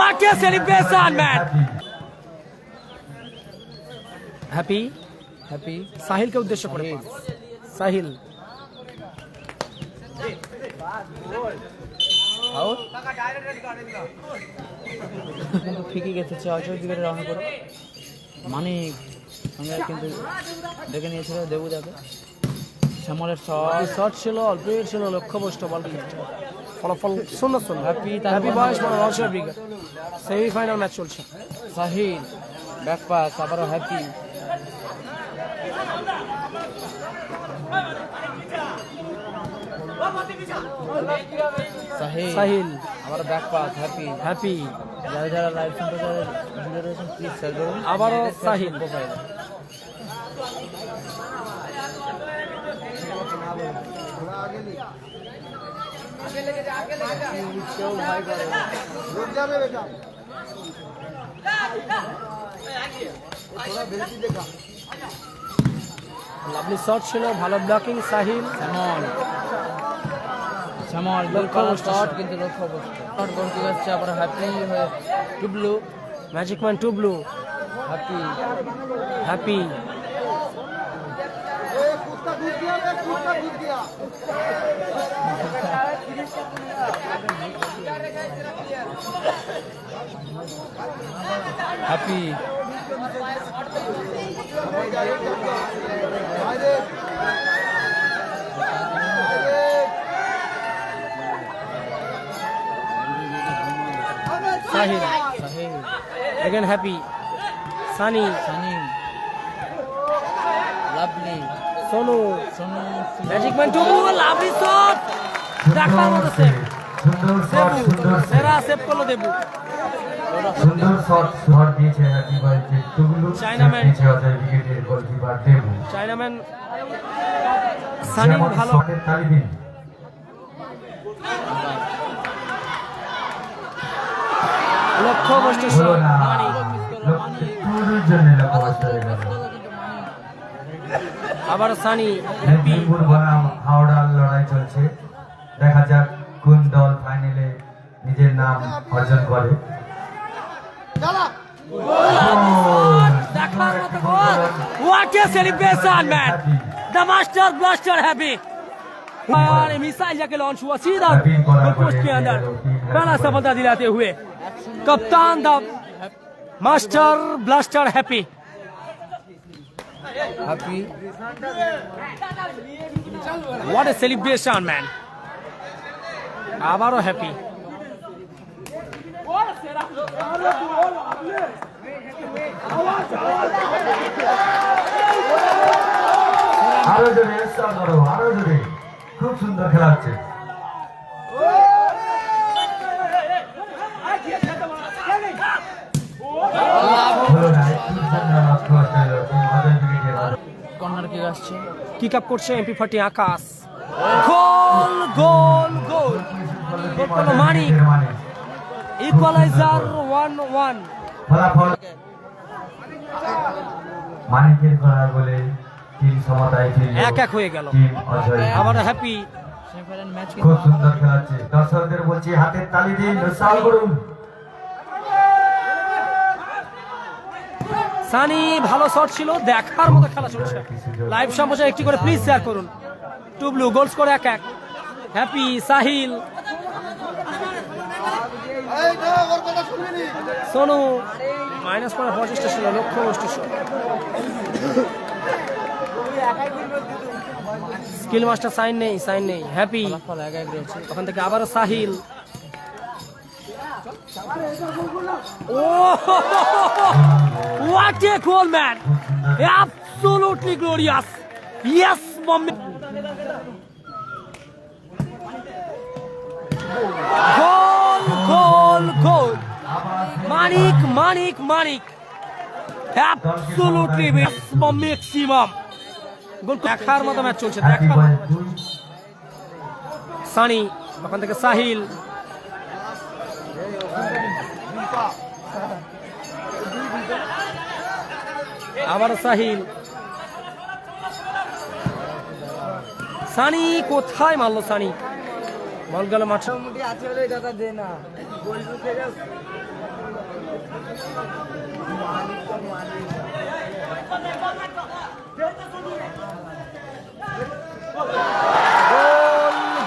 What a celebration, man! Happy? Happy Sahil के उद्देश्य করে সাহিল আউট কিন্তু ঠিকই গেছে চল দিকে রওনা করে মানে আমরা কিন্তু দেখে নিয়েছিল দেবু যাবে শ্যামলের শট ছিল অল্পের ছিল লক্ষ্যভ্রষ্ট বল ফলাফল 0-0 হ্যাপি হ্যাপি বয়স বড় রশিয়া ব্রিগেড সেমিফাইনাল ম্যাচ চলছে সাহিল ব্যাক পাস আবারও হ্যাপি সাহিল আবার ব্যাক পাস হ্যাপি হ্যাপি যারা যারা লাইভ সম্প্রচারে জুড়ে রয়েছেন প্লিজ শেয়ার করুন আবারও সাহিল প্রোফাইল লাভলি শট ছিল ভালো ব্লকিং সাহিল শ্যামল শট কিন্তু লক্ষ্যভ্রষ্ট শট গোল দিয়ে যাচ্ছে আবার হ্যাপি হয়ে Tublu magic man Tublu happy happy happy Sahil Sahil again happy Sunny Sunny lovely Sonu Sonu magic man Tublu lovely shot দেখার মতো সেভ সুন্দর শট সুন্দর সেরা সেভ করলো দেবু সুন্দর শট দিয়েছে হ্যাপি বয়কে টুগুলু চায়নাম্যান। দিয়েছে অজয় উইকেটের গোলকিপার দেবু চায়নাম্যান সানি যেমন ভালো শটের তালি দিন লক্ষ্যভ্রষ্ট হলো শট না মানি টুগুলুর জন্য লক্ষ্যভ্রষ্ট হয়ে গেল আবার সানি হ্যাপি মেদিনীপুর বনাম হাওড়ার লড়াই চলছে দেখা যাক কোন দল ফাইনালে নিজের নাম অর্জন করে দেখার মতো গোল what a celebration man the master blaster happy और मिसाइल जाके लॉन्च हुआ सीधा गोल पोस्ट के अंदर पहला सफलता दिलाते हुए कप्तान the master blaster happy happy what A celebration man আবারও হ্যাপি আরো জোরে উৎসাহ করো আরো জোরে খুব সুন্দর খেলা হচ্ছে হলো না একটু জন্য লক্ষ্যভ্রষ্ট হলো টিম অজয় উইকেটের কর্নার কিক আসছে কিক আপ করছে এমপি ফাটি আকাশ গোল গোল গোল গোল করলো মানিক ইকুয়ালাইজার 1-1 ফলাফল মানিকের করা বলে টিম সমতায় ফিরল 1-1 হয়ে গেল টিম অজয় আবার হ্যাপি সেমিফাইনাল ম্যাচ খুব সুন্দর খেলা হচ্ছে দর্শকদের বলছি হাতের তালি দিন উৎসাহ করুন সানি ভালো শট ছিল দেখার মতো খেলা চলছে লাইভ সম্প্রচার একটি করে প্লিজ শেয়ার করুন Tublu goal score 1-1 Happy Sahil Sonu minus করার প্রচেষ্টা ছিল লক্ষ্যভ্রষ্ট শট স্কিল মাস্টার সাইন নেই হ্যাপি ফলাফল 1-1 রয়েছে ওখান থেকে আবারও সাহিল ও what a goal man absolutely glorious yes mummy goal goal goal Manik absolutely maximum goal দেখার মতো ম্যাচ চলছে হ্যাপি দেখার বয় সানি ওখান থেকে সাহিল আবার সাহিল সানি কোথায় মারলো সানি বল গেল মাঠ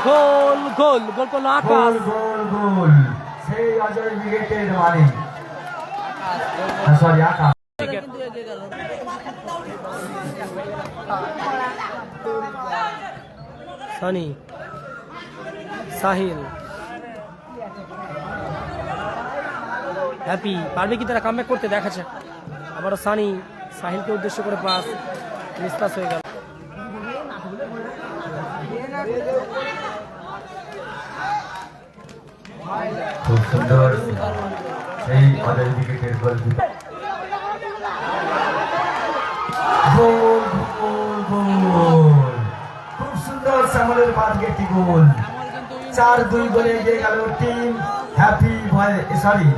গোল গোল গোল করলো আকাশ। গোল গোল গোল সেই অজয় ব্রিগেডের মানে সরি আকাশ। কিন্তু এগিয়ে গেল। সানি সাহিল হ্যাপি পারবে কি তারা কামব্যাক করতে দেখাচ্ছে। আবারও সানি সাহিলকে উদ্দেশ্য করে পাস মিসপাস হয়ে গেল। খুব সুন্দর সেই অজয় ব্রিগেডের গোল। গোল গোল গোল খুব সুন্দর শ্যামলের বাদকে একটি গোল। 4-2 গোলে এগিয়ে গেল টিম হ্যাপি সরি